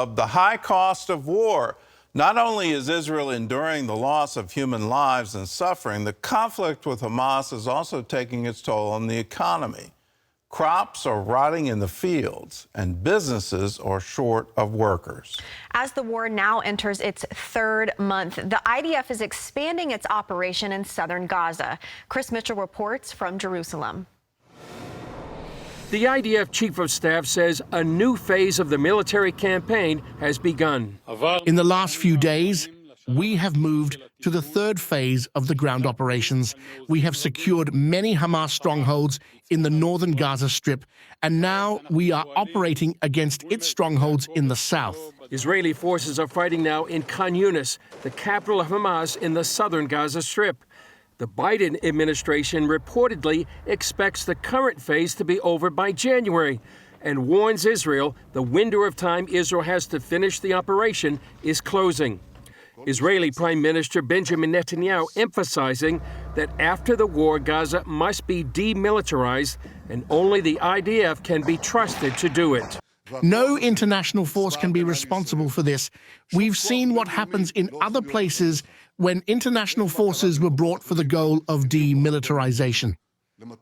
Of the high cost of war. Not only is Israel enduring the loss of human lives and suffering, the conflict with Hamas is also taking its toll on the economy. Crops are rotting in the fields, and businesses are short of workers. As the war now enters its third month, the IDF is expanding its operation in southern Gaza. Chris Mitchell reports from Jerusalem. The IDF Chief of Staff says a new phase of the military campaign has begun. In the last few days, we have moved to the third phase of the ground operations. We have secured many Hamas strongholds in the northern Gaza Strip, and now we are operating against its strongholds in the south. Israeli forces are fighting now in Khan Younis, the capital of Hamas in the southern Gaza Strip. The Biden administration reportedly expects the current phase to be over by January and warns Israel the window of time Israel has to finish the operation is closing. Israeli Prime Minister Benjamin Netanyahu emphasizing that after the war, Gaza must be demilitarized and only the IDF can be trusted to do it. No international force can be responsible for this. We've seen what happens in other places when international forces were brought for the goal of demilitarization.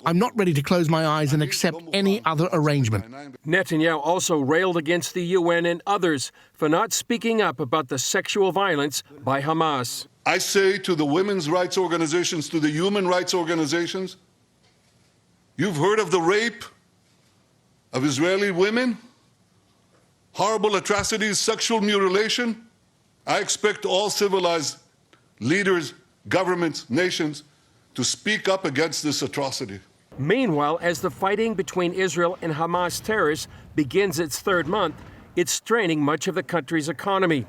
I'm not ready to close my eyes and accept any other arrangement. Netanyahu also railed against the UN and others for not speaking up about the sexual violence by Hamas. I say to the women's rights organizations, to the human rights organizations, you've heard of the rape of Israeli women? Horrible atrocities, sexual mutilation? I expect all civilized leaders, governments, nations to speak up against this atrocity. Meanwhile, as the fighting between Israel and Hamas terrorists begins its third month, it's straining much of the country's economy.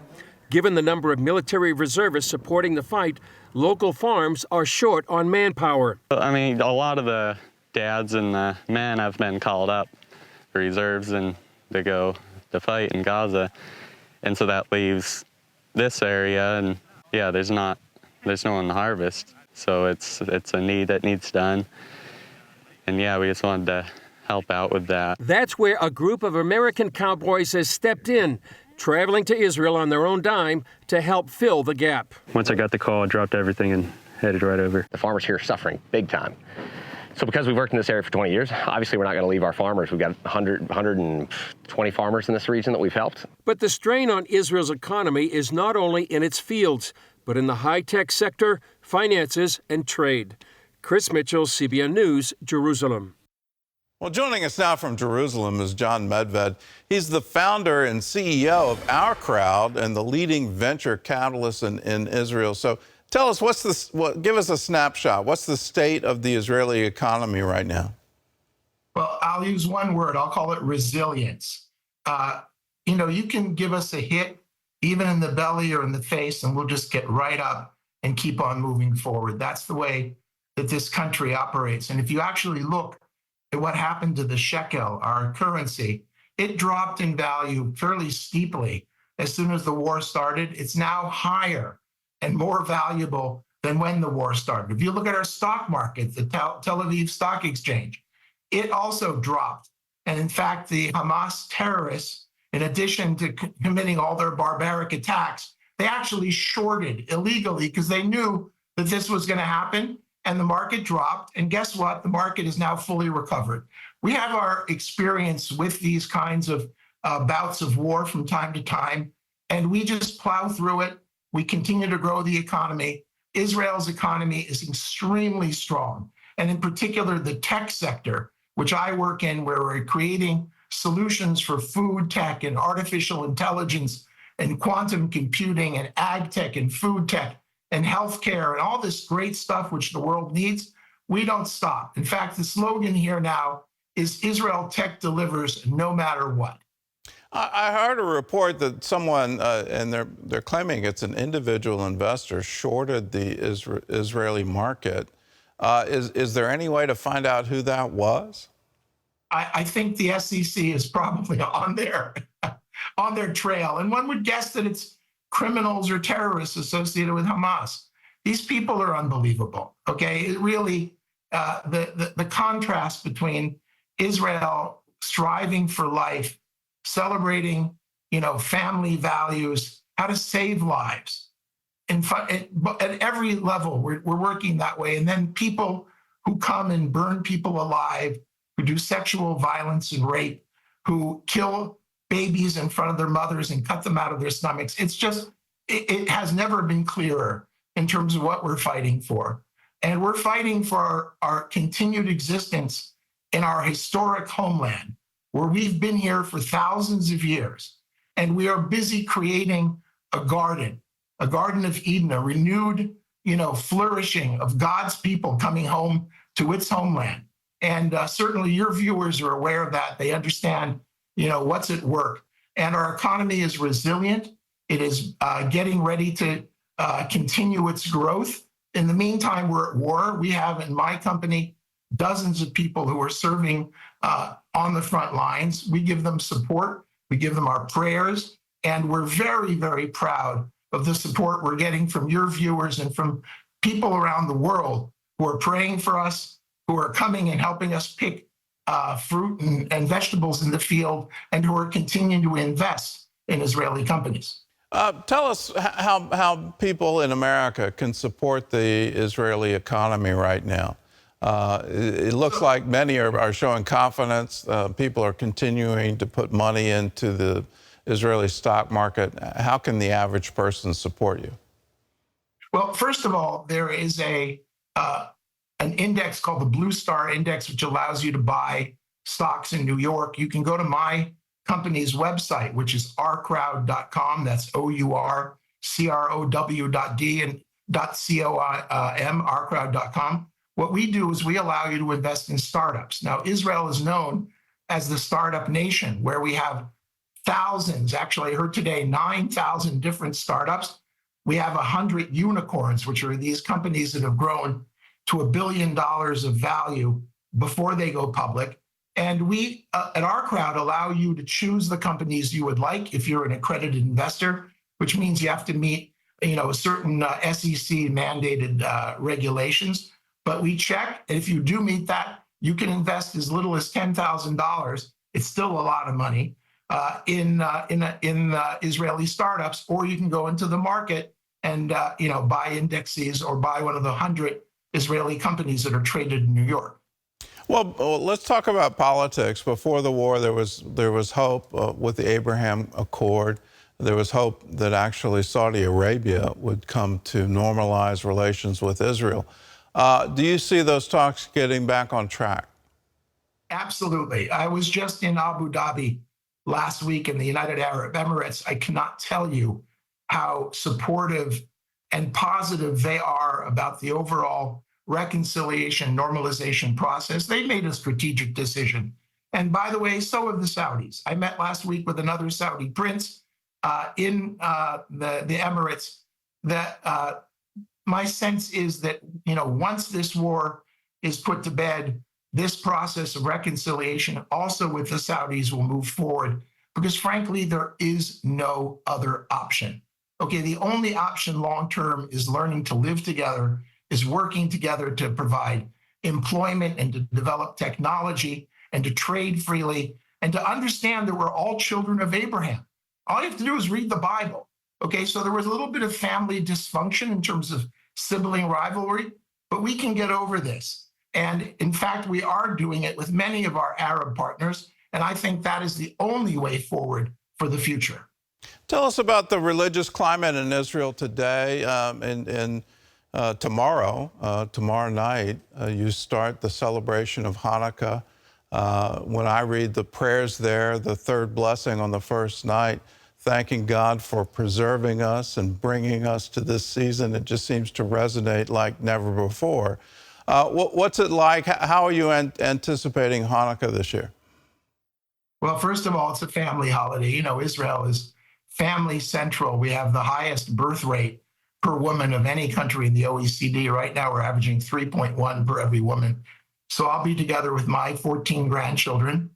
Given the number of military reservists supporting the fight, local farms are short on manpower. I mean, a lot of the dads and the men have been called up for reserves and to go to fight in Gaza. And so that leaves this area, and yeah, there's no one to harvest. So it's a need that needs done. And yeah, we just wanted to help out with that. That's where a group of American cowboys has stepped in, traveling to Israel on their own dime to help fill the gap. Once I got the call, I dropped everything and headed right over. The farmers here are suffering big time. So because we've worked in this area for 20 years, obviously we're not going to leave our farmers. We've got 120 farmers in this region that we've helped. But the strain on Israel's economy is not only in its fields, but in the high-tech sector, finances, and trade. Chris Mitchell, CBN News, Jerusalem. Well, joining us now from Jerusalem is John Medved. He's the founder and CEO of Our Crowd and the leading venture capitalist in Israel. So tell us, give us a snapshot. What's the state of the Israeli economy right now? Well, I'll use one word. I'll call it resilience. You can give us a hit even in the belly or in the face, and we'll just get right up and keep on moving forward. That's the way that this country operates. And if you actually look at what happened to the shekel, our currency, it dropped in value fairly steeply as soon as the war started. It's now higher and more valuable than when the war started. If you look at our stock market, the Tel Aviv Stock Exchange, it also dropped. And in fact, the Hamas terrorists, in addition to committing all their barbaric attacks, they actually shorted illegally because they knew that this was going to happen, and the market dropped. And guess what? The market is now fully recovered. We have our experience with these kinds of bouts of war from time to time, and we just plow through it. We continue to grow the economy. Israel's economy is extremely strong, and in particular, the tech sector, which I work in, where we're creating solutions for food tech and artificial intelligence and quantum computing and ag tech and food tech and healthcare and all this great stuff which the world needs. We don't stop. In fact, the slogan here now is Israel Tech delivers no matter what. I heard a report that someone, and they're claiming it's an individual investor, shorted the Israeli market. Is there any way to find out who that was? I think the SEC is probably on their trail. And one would guess that it's criminals or terrorists associated with Hamas. These people are unbelievable, okay? It really, the contrast between Israel striving for life, celebrating family values, how to save lives. At every level, we're working that way. And then people who come and burn people alive, who do sexual violence and rape, who kill babies in front of their mothers and cut them out of their stomachs. It's just, it has never been clearer in terms of what we're fighting for. And we're fighting for our continued existence in our historic homeland, where we've been here for thousands of years. And we are busy creating a garden of Eden, a renewed, flourishing of God's people coming home to its homeland. And certainly your viewers are aware of that. They understand, what's at work. And our economy is resilient. It is getting ready to continue its growth. In the meantime, we're at war. We have in my company dozens of people who are serving on the front lines. We give them support. We give them our prayers. And we're very, very proud of the support we're getting from your viewers and from people around the world who are praying for us, who are coming and helping us pick fruit and vegetables in the field, and who are continuing to invest in Israeli companies. Tell us how people in America can support the Israeli economy right now. It looks like many are showing confidence. People are continuing to put money into the Israeli stock market. How can the average person support you? Well, first of all, there is an index called the Blue Star Index, which allows you to buy stocks in New York. You can go to my company's website, which is ourcrowd.com. That's OURCROW.D and .com, ourcrowd.com. What we do is we allow you to invest in startups. Now, Israel is known as the startup nation, where we have thousands, actually I heard today, 9,000 different startups. We have 100 unicorns, which are these companies that have grown to $1 billion of value before they go public. And we, at our crowd, allow you to choose the companies you would like if you're an accredited investor, which means you have to meet, certain SEC mandated regulations. But we check, and if you do meet that, you can invest as little as $10,000. It's still a lot of money in Israeli startups, or you can go into the market and buy indexes or buy one of the 100 Israeli companies that are traded in New York. Well, let's talk about politics. Before the war, there was hope with the Abraham Accord. There was hope that actually Saudi Arabia would come to normalize relations with Israel. Do you see those talks getting back on track? Absolutely. I was just in Abu Dhabi last week in the United Arab Emirates. I cannot tell you how supportive and positive they are about the overall reconciliation, normalization process. They made a strategic decision. And by the way, so have the Saudis. I met last week with another Saudi prince in the Emirates. That my sense is that, once this war is put to bed, this process of reconciliation also with the Saudis will move forward, because frankly, there is no other option. Okay, the only option long-term is learning to live together, is working together to provide employment and to develop technology and to trade freely and to understand that we're all children of Abraham. All you have to do is read the Bible. Okay, so there was a little bit of family dysfunction in terms of sibling rivalry, but we can get over this. And in fact, we are doing it with many of our Arab partners. And I think that is the only way forward for the future. Tell us about the religious climate in Israel today. Tomorrow night, you start the celebration of Hanukkah. When I read the prayers there, the third blessing on the first night, thanking God for preserving us and bringing us to this season, it just seems to resonate like never before. What's it like? How are you anticipating Hanukkah this year? Well, first of all, it's a family holiday. Israel is family central. We have the highest birth rate per woman of any country in the OECD. Right now, we're averaging 3.1 per every woman. So I'll be together with my 14 grandchildren,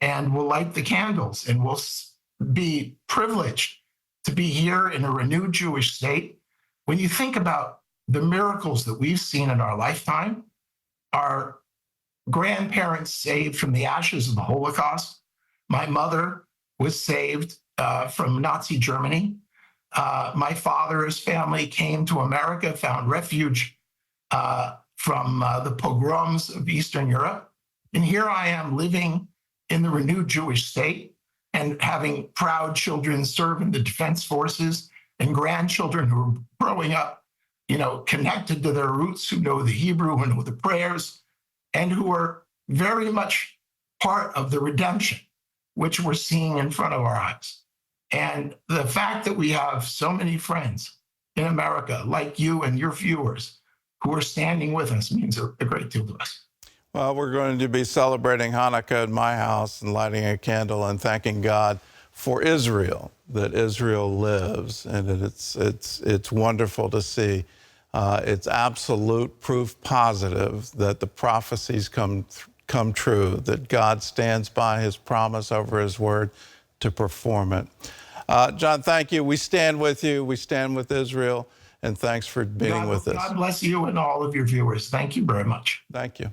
and we'll light the candles, and we'll be privileged to be here in a renewed Jewish state. When you think about the miracles that we've seen in our lifetime, our grandparents saved from the ashes of the Holocaust. My mother was saved from Nazi Germany. My father's family came to America, found refuge from the pogroms of Eastern Europe. And here I am living in the renewed Jewish state and having proud children serve in the defense forces and grandchildren who are growing up, connected to their roots, who know the Hebrew, who know the prayers, and who are very much part of the redemption, which we're seeing in front of our eyes. And the fact that we have so many friends in America, like you and your viewers, who are standing with us means a great deal to us. Well, we're going to be celebrating Hanukkah in my house and lighting a candle and thanking God for Israel, that Israel lives, and it's wonderful to see. It's absolute proof positive that the prophecies come true, that God stands by his promise over his word to perform it. John, thank you. We stand with you. We stand with Israel. And thanks for being with us. God bless you and all of your viewers. Thank you very much. Thank you.